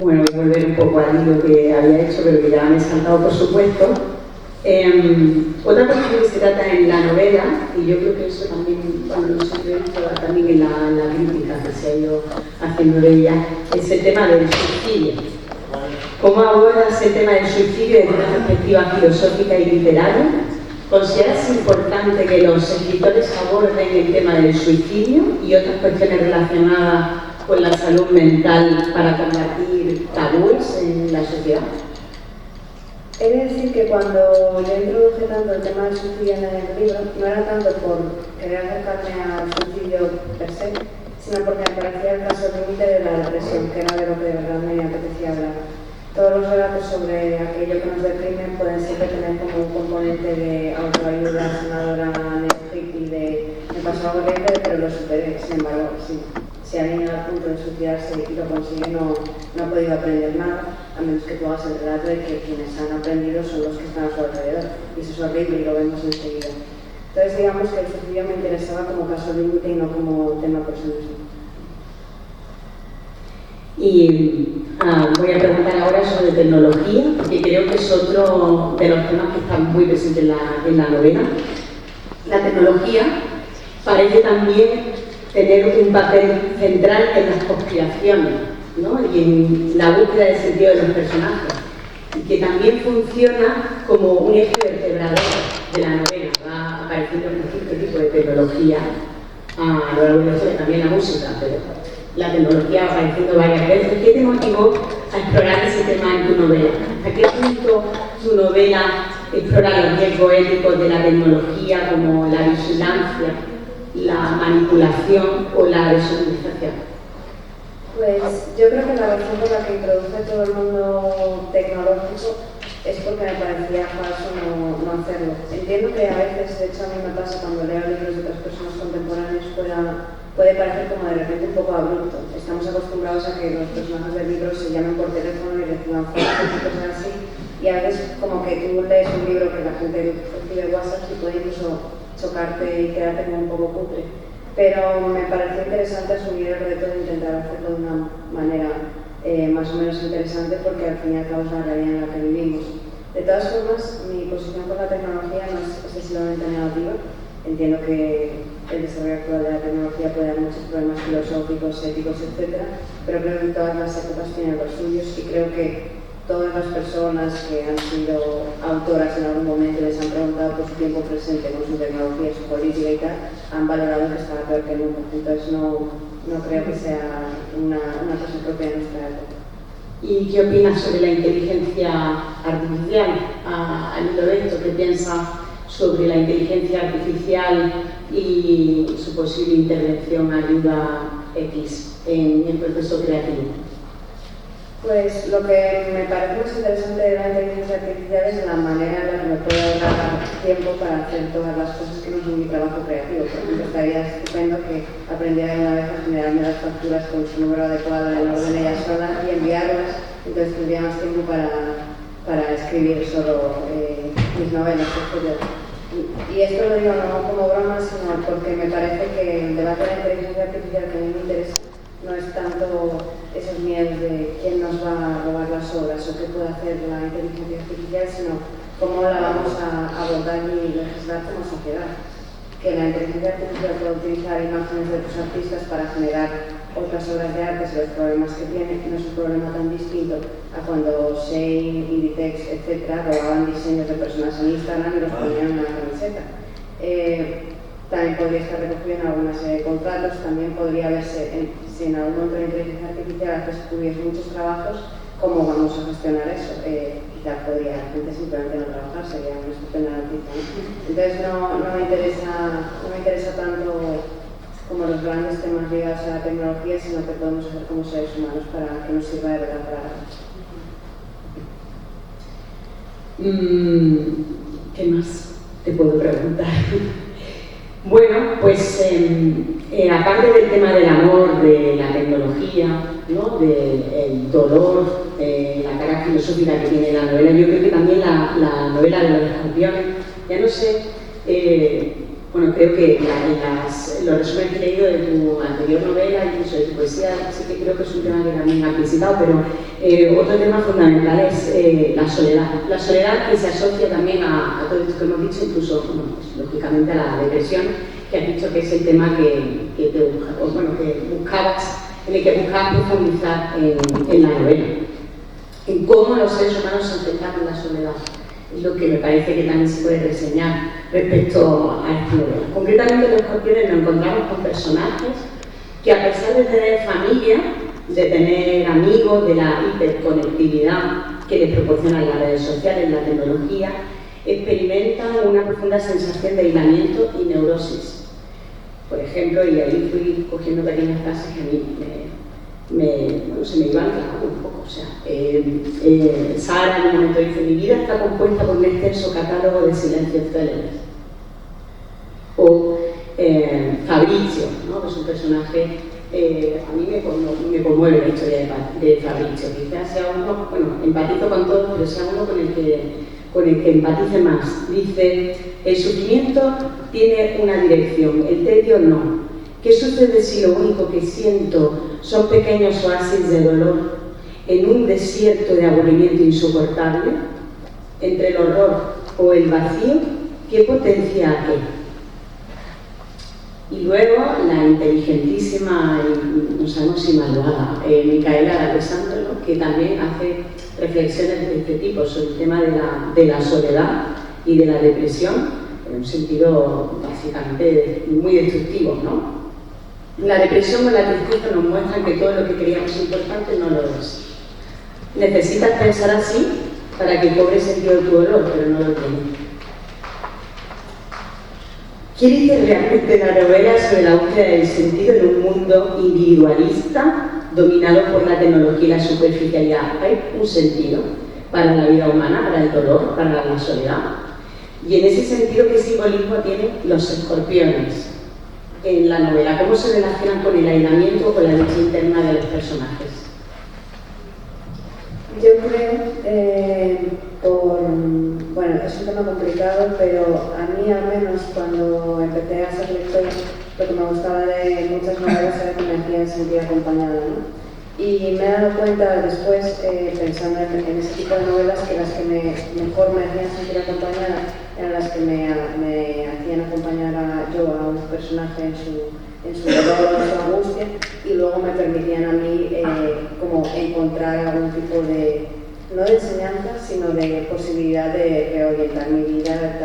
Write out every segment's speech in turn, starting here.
Bueno, voy a volver un poco al hilo que había hecho, pero que ya me he saltado, por supuesto. Otra cosa que se trata en la novela, y yo creo que eso también, bueno, no siempre he visto también en la crítica que se ha ido haciendo de ella, es el tema del suicidio. ¿Cómo abordas el tema del suicidio desde una perspectiva filosófica y literaria? ¿Consideras importante que los escritores aborden el tema del suicidio y otras cuestiones relacionadas con la salud mental para combatir tabúes en la sociedad? He de decir que cuando yo introduje tanto el tema del suicidio en el libro, no era tanto por querer acercarme al suicidio per se, sino porque me parecía el caso límite de la depresión, que era de lo que de verdad me apetecía hablar. Todos los relatos sobre aquello que nos deprime pueden siempre tener como un componente de autoayuda sanadora, hippie, de me pasó algo horrible, pero lo superé. Sin embargo, si alguien llega al punto de suicidarse y lo consigue, no ha podido aprender nada, a menos que tú hagas el relato de que quienes han aprendido son los que están a su alrededor. Y eso es horrible y lo vemos enseguida. Entonces, digamos que el suicidio me interesaba como caso límite y no como tema por sí mismo. Y voy a preguntar ahora sobre tecnología, porque creo que es otro de los temas que están muy presentes en la novela. La tecnología parece también tener un papel central en las conspiraciones, ¿no? Y en la búsqueda del sentido de los personajes, y que también funciona como un eje vertebrador de la novela. Va apareciendo distintos tipos de tecnología a lo largo de la historia, también la música, pero la tecnología va apareciendo varias veces. ¿Qué te motivó a explorar ese tema en tu novela? ¿Hasta qué punto tu novela explora los riesgos éticos de la tecnología, como la vigilancia, la manipulación o la deshumanización? Pues yo creo que la razón por la que introduce todo el mundo tecnológico es porque me parecía falso no hacerlo. Entiendo que a veces, de hecho a mí me pasa cuando leo libros de otras personas contemporáneas, puede parecer como de repente un poco abrupto. Estamos acostumbrados a que los personajes del libro se llamen por teléfono y reciban fotos y cosas así, y a veces como que tú lees un libro que la gente recibe WhatsApp y puede incluso chocarte y quedarte como un poco cutre. Pero me pareció interesante asumir el reto de intentar hacerlo de una manera más o menos interesante, porque al fin y al cabo es la realidad en la que vivimos. De todas formas, mi posición con la tecnología no es excesivamente negativa. Entiendo que el desarrollo actual de la tecnología puede dar muchos problemas filosóficos, éticos, etc. Pero creo que todas las épocas tienen los suyos, y creo que todas las personas que han sido autoras en algún momento y les han preguntado por su tiempo presente con su tecnología, su política y tal, han valorado que estaba peor que nunca. Entonces no creo que sea una cosa propia de nuestra época. ¿Y qué opinas sobre la inteligencia artificial? Al hilo de esto, ¿qué piensas sobre la inteligencia artificial y su posible intervención, ayuda X en el proceso creativo? Pues lo que me parece más interesante de la inteligencia artificial es la manera en la que me puede dar tiempo para hacer todas las cosas que no son mi trabajo creativo. Por ejemplo, estaría estupendo que aprendiera una vez a generarme las facturas con su número adecuado en orden ella sola y enviarlas. Entonces tendría más tiempo para escribir solo mis novelas, etc. Y esto lo digo no como broma, sino porque me parece que el debate de la inteligencia artificial que a mí me interesa no es tanto esos miedos de quién nos va a robar las obras o qué puede hacer la inteligencia artificial, sino cómo la vamos a abordar y legislar como sociedad. Que la inteligencia artificial puede utilizar imágenes de otros artistas para generar otras obras de arte y los problemas que tiene, no es un problema tan distinto a cuando Shane, Inditex, etc. robaban diseños de personas en Instagram y los ponían en una camiseta. También podría estar recogido en alguna serie de contratos, también podría verse, si en algún momento la inteligencia artificial hace que tuviese muchos trabajos, ¿cómo vamos a gestionar eso? Quizás podría la gente simplemente no trabajar, sería una estupenda noticia, ¿no? Entonces no me interesa tanto como los grandes temas ligados a la tecnología, sino que podemos hacer como seres humanos para que nos sirva de verdad para algo. ¿Qué más te puedo preguntar? Bueno, pues aparte del tema del amor, de la tecnología, ¿no? Del dolor, la cara filosófica que tiene la novela, yo creo que también la novela de los escorpiones, ya no sé bueno, creo que los resúmenes que he leído de tu anterior novela, incluso de tu poesía, sí que creo que es un tema que también has visitado, pero otro tema fundamental es la soledad. La soledad que se asocia también a todo esto que hemos dicho, incluso, bueno, pues, lógicamente a la depresión, que has dicho que es el tema que buscabas, en el que buscabas profundizar en la novela. En cómo los seres humanos se enfrentan a la soledad. Es lo que me parece que también se puede reseñar respecto a esta novela. Concretamente en Los Escorpiones nos encontramos con personajes que, a pesar de tener familia, de tener amigos, de la hiperconectividad que les proporcionan las redes sociales, la tecnología, experimentan una profunda sensación de aislamiento y neurosis. Por ejemplo, y ahí fui cogiendo pequeñas frases que a mí se me iban clavando un poco. O sea, Sara en un momento dice: mi vida está compuesta por un extenso catálogo de silencios célebres. O Fabrizio, ¿no? Que es un personaje, a mí me conmueve la historia de Fabrizio. Quizás sea uno, bueno, empatizo con todos, pero sea uno con el que empatice más. Dice: el sufrimiento tiene una dirección, el tedio no. ¿Qué sucede si lo único que siento son pequeños oasis de dolor en un desierto de aburrimiento insoportable? Entre el horror o el vacío, ¿qué potencia aquel? Y luego la inteligentísima, no sabemos si malvada, Micaela D'Alessandro, que también hace reflexiones de este tipo sobre el tema de la soledad y de la depresión, en un sentido básicamente muy destructivo, ¿no? La depresión o la tristeza nos muestran que todo lo que creíamos importante no lo es. Necesitas pensar así para que cobre sentido tu dolor, pero no lo tiene. ¿Qué dice realmente la novela sobre la búsqueda del sentido en un mundo individualista dominado por la tecnología y la superficialidad? ¿Hay un sentido para la vida humana, para el dolor, para la soledad? Y en ese sentido, ¿qué simbolismo tienen los escorpiones en la novela? ¿Cómo se relacionan con el aislamiento o con la lucha interna de los personajes? Yo creo, bueno, es un tema complicado, pero a mí al menos cuando empecé a ser lectora, lo que me gustaba de muchas novelas era que me hacían sentir acompañada, ¿no? Y me he dado cuenta después, pensando en ese tipo de novelas, que las que mejor me hacían sentir acompañada eran las que me hacían acompañar a un personaje en su dolor, en su angustia, y luego me permitían a mí como encontrar algún tipo de, no de enseñanza, sino de posibilidad de reorientar mi vida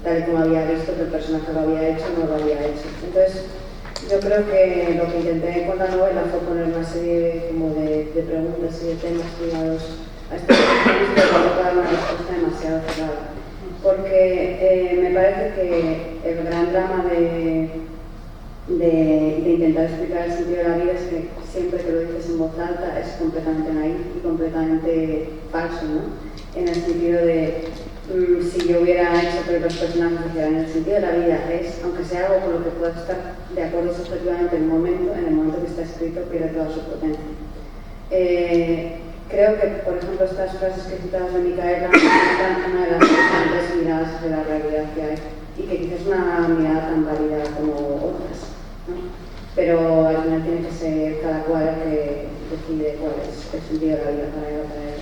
tal y como había visto que el personaje lo había hecho o no lo había hecho. Entonces, yo creo que lo que intenté con la novela fue poner una serie de preguntas y de temas ligados a estos personajes, pero tampoco dar una respuesta demasiado cerrada. Porque me parece que el gran drama de intentar explicar el sentido de la vida es que siempre que lo dices en voz alta es completamente naif y completamente falso, ¿no? En el sentido de si yo hubiera hecho que los personajes dijeran el sentido de la vida es, aunque sea algo con lo que pueda estar de acuerdo subjetivamente en el momento que está escrito pierde toda su potencia. Creo que, por ejemplo, estas frases que citabas de Micaela son una de las diferentes miradas de la realidad que hay y que quizás es una mirada tan válida como otras, ¿no? Pero al final tiene que ser cada cual el que decide cuál es el sentido de la vida para él o para él.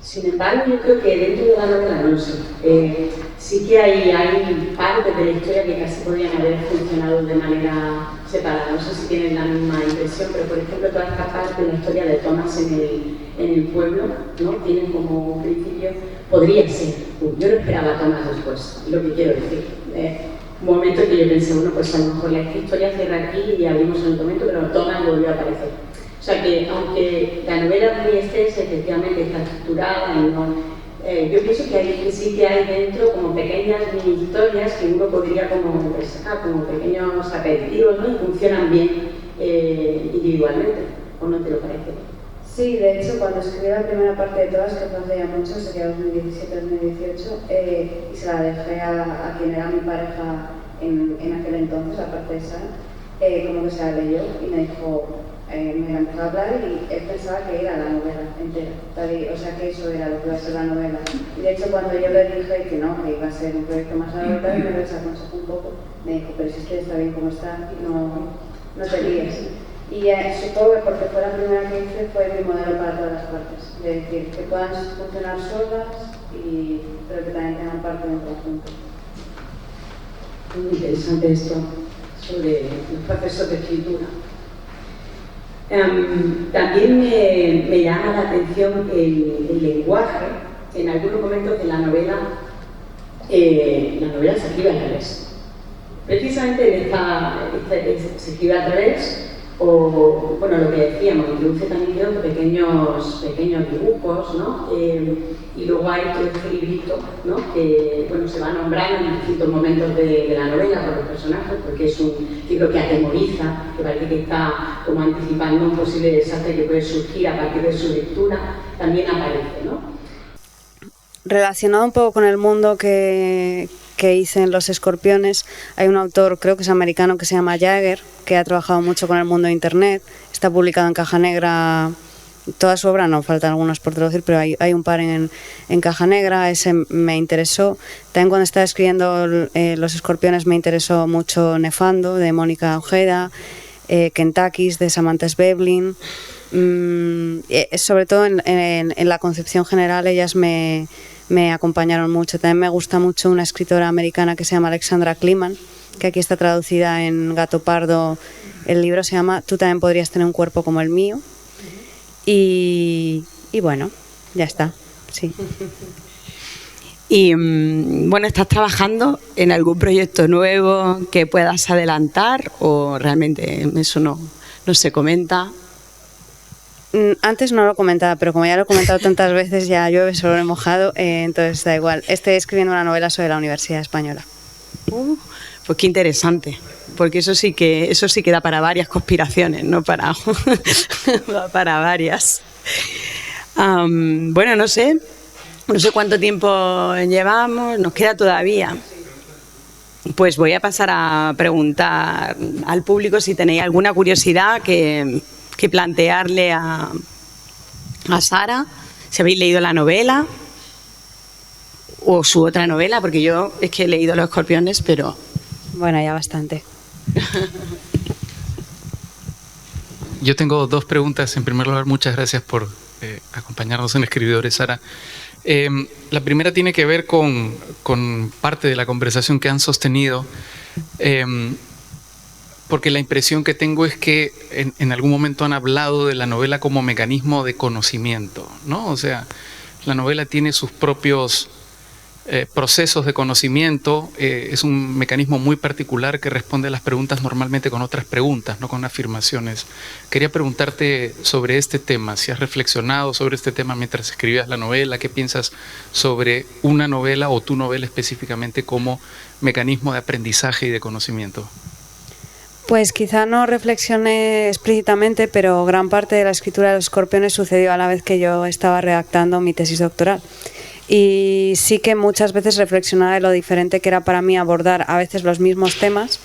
Sin embargo, yo creo que dentro de la novela, no lo sé, sí que hay partes de la historia que casi podrían haber funcionado de manera separada. No sé si tienen la misma impresión, pero por ejemplo toda esta parte de la historia de Thomas en el pueblo, ¿no? Tienen como principio, podría ser, yo no esperaba a Thomas después, lo que quiero decir. Un momento en que yo pensé, bueno, pues a lo mejor la historia cierra aquí y abrimos en otro momento, pero Thomas volvió a aparecer. O sea que, aunque la novela es muy extensa, efectivamente está estructurada, yo pienso que sí que hay dentro como pequeñas mini historias que uno podría como pequeños aperitivos, ¿no? Y funcionan bien individualmente, ¿o no te lo parece? Sí, de hecho, cuando escribí la primera parte de todas, que fue hace ya mucho, sería 2017-2018, y se la dejé a quien era mi pareja en aquel entonces, aparte de Sara, como que se la leyó y me dijo, me la empezó a hablar y él pensaba que era la novela entera, o sea que eso era lo que iba a ser la novela. Y de hecho cuando yo le dije que no, que iba a ser un proyecto más largo y me desaconsejó un poco, me dijo, pero si es que está bien como está, no te líes. Y supongo que porque fue la primera que hice, fue mi modelo para todas las partes, de decir que puedan funcionar solas, pero que también tengan parte de un conjunto. Muy interesante esto sobre los procesos de escritura. También me llama la atención el lenguaje. En algunos momentos de la novela se escribe al revés. Precisamente se escribe al revés, o bueno, lo que decíamos, introduce también pequeños dibujos, ¿no? Y luego hay todo este librito, ¿no? Que bueno, se va nombrando en distintos momentos de la novela por los personajes, porque es un libro que atemoriza, que parece que está como anticipando un posible desastre que puede surgir a partir de su lectura, también aparece, ¿no? Relacionado un poco con el mundo que hice en Los Escorpiones, hay un autor, creo que es americano, que se llama Jagger, que ha trabajado mucho con el mundo de Internet, está publicado en Caja Negra, toda su obra, no, faltan algunos por traducir, pero hay un par en Caja Negra, ese me interesó. También cuando estaba escribiendo Los Escorpiones me interesó mucho Nefando, de Mónica Ojeda, Kentuckys, de Samantha Schweblin. Sobre todo en la concepción general ellas me acompañaron mucho. También me gusta mucho una escritora americana que se llama Alexandra Kliman, que aquí está traducida en Gato Pardo. El libro se llama Tú también podrías tener un cuerpo como el mío. Y bueno, ya está, sí. Y bueno, ¿estás trabajando en algún proyecto nuevo que puedas adelantar o realmente eso no se comenta? Antes no lo comentaba, pero como ya lo he comentado tantas veces, ya llueve sobre mojado, entonces da igual. Estoy escribiendo una novela sobre la Universidad Española. Pues qué interesante, porque eso sí que da para varias conspiraciones, no para varias. Bueno, no sé cuánto tiempo llevamos, nos queda todavía. Pues voy a pasar a preguntar al público si tenéis alguna curiosidad que plantearle a Sara, si habéis leído la novela o su otra novela, porque yo es que he leído Los Escorpiones, pero... Bueno, ya bastante. Yo tengo dos preguntas. En primer lugar, muchas gracias por acompañarnos en Escribidores, Sara. La primera tiene que ver con parte de la conversación que han sostenido, porque la impresión que tengo es que en algún momento han hablado de la novela como mecanismo de conocimiento, ¿no? O sea, la novela tiene sus propios procesos de conocimiento, es un mecanismo muy particular que responde a las preguntas normalmente con otras preguntas, no con afirmaciones. Quería preguntarte sobre este tema, si has reflexionado sobre este tema mientras escribías la novela, qué piensas sobre una novela o tu novela específicamente como mecanismo de aprendizaje y de conocimiento. Pues quizá no reflexioné explícitamente, pero gran parte de la escritura de Los Escorpiones sucedió a la vez que yo estaba redactando mi tesis doctoral. Y sí que muchas veces reflexionaba de lo diferente que era para mí abordar a veces los mismos temas,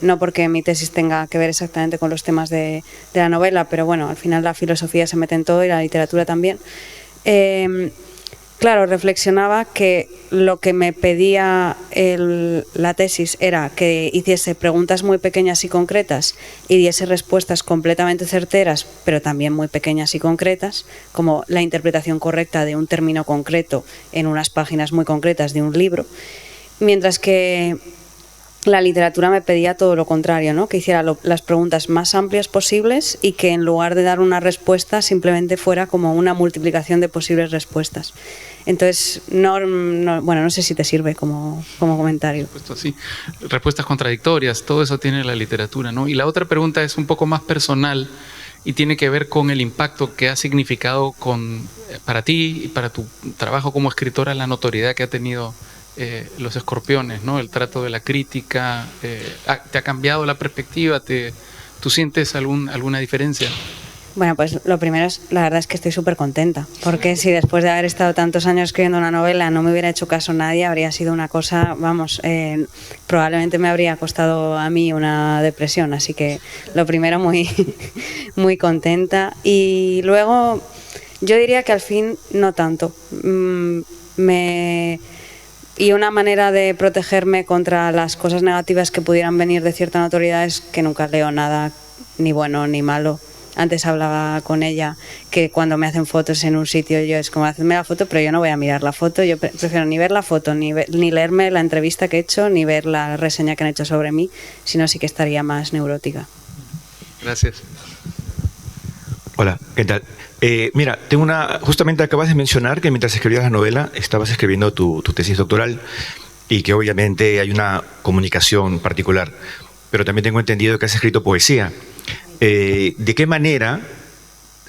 no porque mi tesis tenga que ver exactamente con los temas de la novela, pero bueno, al final la filosofía se mete en todo y la literatura también. Claro, reflexionaba que lo que me pedía la tesis era que hiciese preguntas muy pequeñas y concretas y diese respuestas completamente certeras, pero también muy pequeñas y concretas, como la interpretación correcta de un término concreto en unas páginas muy concretas de un libro, mientras que la literatura me pedía todo lo contrario, ¿no? Que hiciera las preguntas más amplias posibles y que en lugar de dar una respuesta simplemente fuera como una multiplicación de posibles respuestas. Entonces, no sé si te sirve como comentario. Sí, respuestas contradictorias, todo eso tiene la literatura, ¿no? Y la otra pregunta es un poco más personal y tiene que ver con el impacto que ha significado para ti y para tu trabajo como escritora, la notoriedad que ha tenido Los Escorpiones, ¿no? El trato de la crítica, ¿te ha cambiado la perspectiva? ¿Tú sientes alguna diferencia? Bueno, pues lo primero es, la verdad es que estoy súper contenta, porque si después de haber estado tantos años escribiendo una novela no me hubiera hecho caso nadie, habría sido una cosa, vamos, probablemente me habría costado a mí una depresión, así que lo primero muy, muy contenta. Y luego yo diría que al fin no tanto. Y una manera de protegerme contra las cosas negativas que pudieran venir de cierta notoriedad es que nunca leo nada ni bueno ni malo. Antes hablaba con ella que cuando me hacen fotos en un sitio yo es como hacerme la foto, pero yo no voy a mirar la foto, yo prefiero ni ver la foto, ni leerme la entrevista que he hecho, ni ver la reseña que han hecho sobre mí, sino sí que estaría más neurótica. Gracias. Hola, ¿qué tal? Mira, justamente acabas de mencionar que mientras escribías la novela estabas escribiendo tu tesis doctoral y que obviamente hay una comunicación particular, pero también tengo entendido que has escrito poesía. ¿De qué manera,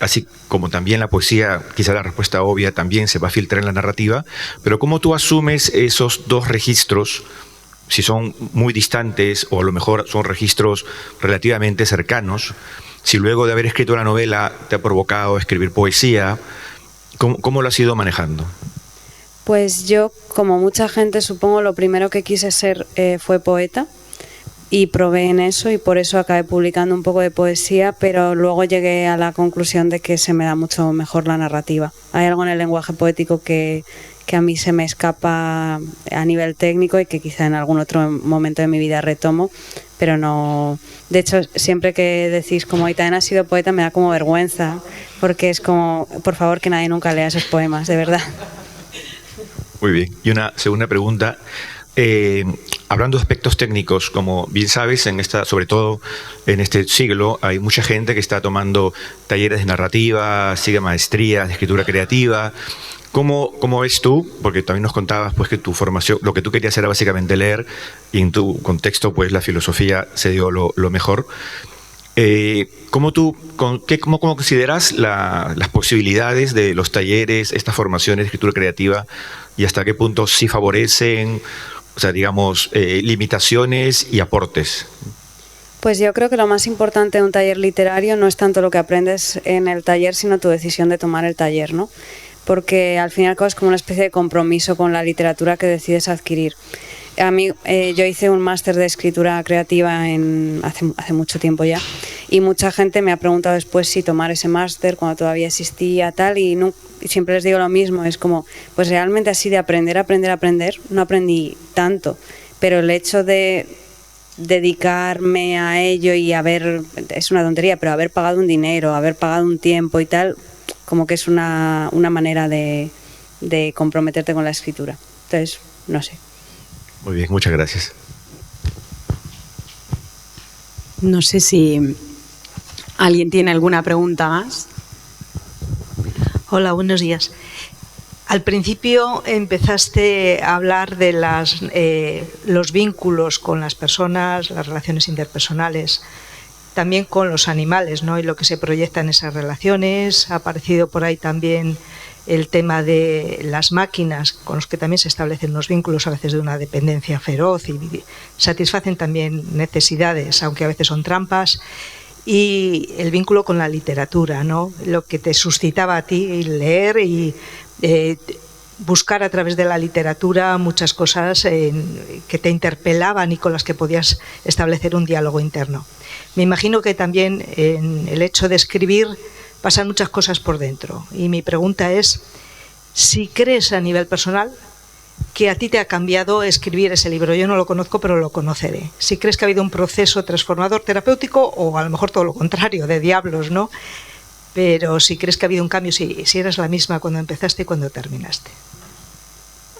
así como también la poesía, quizá la respuesta obvia también se va a filtrar en la narrativa, pero cómo tú asumes esos dos registros, si son muy distantes o a lo mejor son registros relativamente cercanos, si luego de haber escrito la novela te ha provocado escribir poesía, ¿cómo lo has ido manejando? Pues yo, como mucha gente, supongo lo primero que quise ser fue poeta. Y probé en eso y por eso acabé publicando un poco de poesía, pero luego llegué a la conclusión de que se me da mucho mejor la narrativa. Hay algo en el lenguaje poético que a mí se me escapa a nivel técnico y que quizá en algún otro momento de mi vida retomo, pero no... De hecho, siempre que decís como Aitana ha sido poeta me da como vergüenza, porque es como, por favor, que nadie nunca lea esos poemas, de verdad. Muy bien. Y una segunda pregunta. Hablando de aspectos técnicos, como bien sabes, sobre todo en este siglo, hay mucha gente que está tomando talleres de narrativa, sigue maestrías de escritura creativa. ¿Cómo ves tú? Porque también nos contabas pues, que tu formación, lo que tú querías era básicamente leer, y en tu contexto pues la filosofía se dio lo mejor. ¿Cómo consideras las posibilidades de los talleres, estas formaciones de escritura creativa, y hasta qué punto sí favorecen, o sea, digamos, limitaciones y aportes? Pues yo creo que lo más importante de un taller literario no es tanto lo que aprendes en el taller, sino tu decisión de tomar el taller, ¿no? Porque al fin y al cabo es como una especie de compromiso con la literatura que decides adquirir. A mí, yo hice un máster de escritura creativa hace mucho tiempo ya, y mucha gente me ha preguntado después si tomar ese máster cuando todavía existía tal, y siempre les digo lo mismo, es como, pues realmente así de aprender, no aprendí tanto, pero el hecho de dedicarme a ello y es una tontería, pero haber pagado un dinero, haber pagado un tiempo y tal, como que es una manera de comprometerte con la escritura. Entonces, no sé. Muy bien, muchas gracias. No sé si alguien tiene alguna pregunta más. Hola, buenos días. Al principio empezaste a hablar de los vínculos con las personas, las relaciones interpersonales, también con los animales, ¿no? Y lo que se proyecta en esas relaciones. Ha aparecido por ahí también el tema de las máquinas, con los que también se establecen unos vínculos a veces de una dependencia feroz y satisfacen también necesidades, aunque a veces son trampas. Y el vínculo con la literatura, ¿no? Lo que te suscitaba a ti leer y buscar a través de la literatura muchas cosas que te interpelaban y con las que podías establecer un diálogo interno. Me imagino que también en el hecho de escribir pasan muchas cosas por dentro. Y mi pregunta es, si crees a nivel personal que a ti te ha cambiado escribir ese libro. Yo no lo conozco, pero lo conoceré. Si crees que ha habido un proceso transformador terapéutico, o a lo mejor todo lo contrario, de diablos, ¿no? Pero si crees que ha habido un cambio, si eras la misma cuando empezaste y cuando terminaste.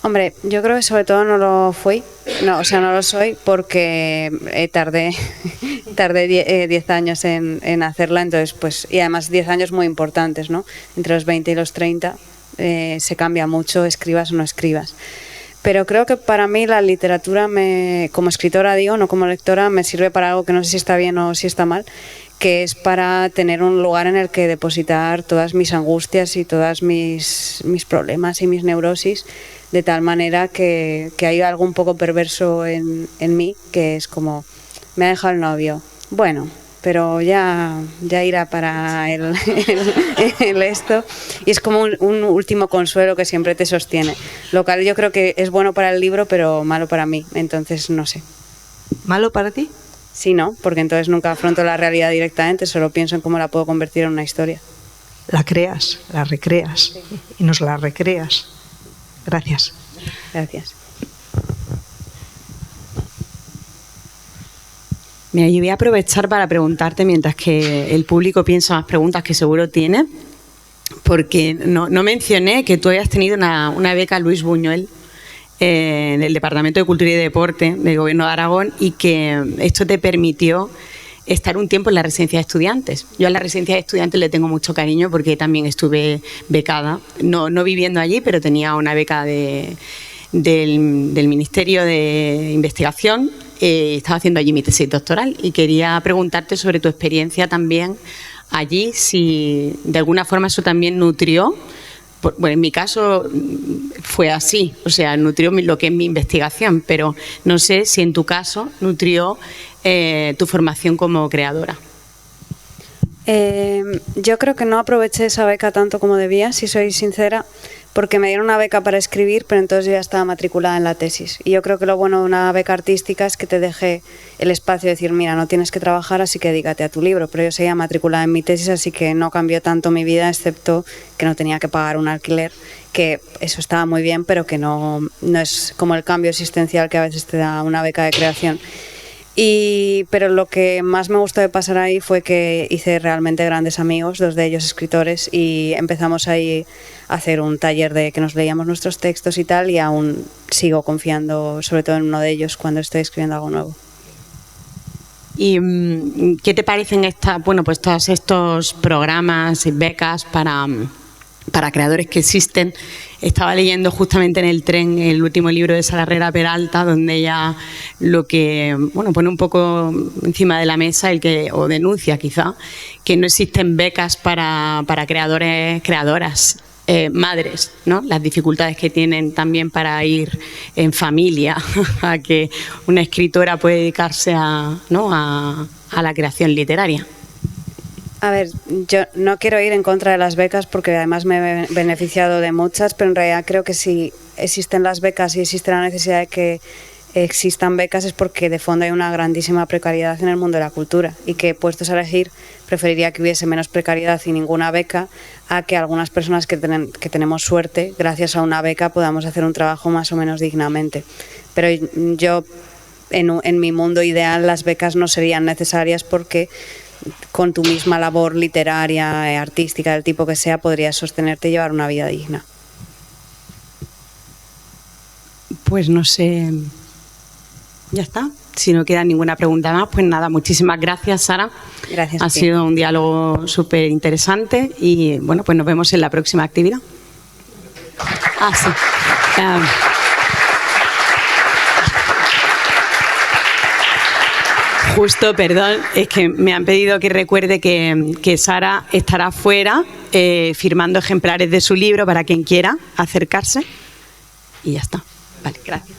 Hombre, yo creo que sobre todo no lo fui, no lo soy porque tardé 10 años en hacerla, entonces pues, y además 10 años muy importantes, ¿no? Entre los 20 y los 30 se cambia mucho, escribas o no escribas. Pero creo que para mí la literatura, como escritora digo, no como lectora, me sirve para algo que no sé si está bien o si está mal, que es para tener un lugar en el que depositar todas mis angustias y todos mis problemas y mis neurosis, de tal manera que hay algo un poco perverso en mí, que es como, me ha dejado el novio, bueno, pero ya irá para el esto. Y es como un último consuelo que siempre te sostiene. Lo cual yo creo que es bueno para el libro, pero malo para mí. Entonces, no sé. ¿Malo para ti? Sí, no, porque entonces nunca afronto la realidad directamente, solo pienso en cómo la puedo convertir en una historia. La creas, la recreas y nos la recreas. Gracias. Gracias. Mira, yo voy a aprovechar para preguntarte, mientras que el público piensa más preguntas que seguro tiene, porque no mencioné que tú habías tenido una beca Luis Buñuel en el Departamento de Cultura y Deporte del Gobierno de Aragón, y que esto te permitió estar un tiempo en la residencia de estudiantes. Yo a la residencia de estudiantes le tengo mucho cariño porque también estuve becada, no viviendo allí, pero tenía una beca del Ministerio de Investigación. Estaba haciendo allí mi tesis doctoral y quería preguntarte sobre tu experiencia también allí, si de alguna forma eso también nutrió. Bueno, en mi caso fue así, o sea, nutrió lo que es mi investigación, pero no sé si en tu caso nutrió tu formación como creadora. Yo creo que no aproveché esa beca tanto como debía, si soy sincera, porque me dieron una beca para escribir, pero entonces yo ya estaba matriculada en la tesis. Y yo creo que lo bueno de una beca artística es que te deje el espacio de decir, mira, no tienes que trabajar, así que dedícate a tu libro. Pero yo seguía matriculada en mi tesis, así que no cambió tanto mi vida, excepto que no tenía que pagar un alquiler, que eso estaba muy bien, pero que no es como el cambio existencial que a veces te da una beca de creación. Pero lo que más me gustó de pasar ahí fue que hice realmente grandes amigos, 2 de ellos escritores, y empezamos ahí a hacer un taller de que nos leíamos nuestros textos y tal, y aún sigo confiando sobre todo en uno de ellos cuando estoy escribiendo algo nuevo. ¿Y qué te parecen pues todos estos programas y becas para creadores que existen? Estaba leyendo justamente en el tren el último libro de Sara Herrera Peralta, donde ella pone un poco encima de la mesa o denuncia quizá que no existen becas para creadoras, madres, ¿no? Las dificultades que tienen también para ir en familia, a que una escritora puede dedicarse a la creación literaria. A ver, yo no quiero ir en contra de las becas porque además me he beneficiado de muchas, pero en realidad creo que si existen las becas y existe la necesidad de que existan becas es porque de fondo hay una grandísima precariedad en el mundo de la cultura, y que, puestos a elegir, preferiría que hubiese menos precariedad y ninguna beca a que algunas personas que tenemos suerte, gracias a una beca, podamos hacer un trabajo más o menos dignamente. Pero yo, en mi mundo ideal, las becas no serían necesarias porque con tu misma labor literaria, artística, del tipo que sea, podrías sostenerte y llevar una vida digna. Pues no sé, ya está. Si no queda ninguna pregunta más, pues nada, muchísimas gracias, Sara. Gracias. Ha sido un diálogo súper interesante y bueno, pues nos vemos en la próxima actividad. Sí. Justo, perdón, es que me han pedido que recuerde que Sara estará fuera firmando ejemplares de su libro para quien quiera acercarse. Y ya está. Vale, gracias.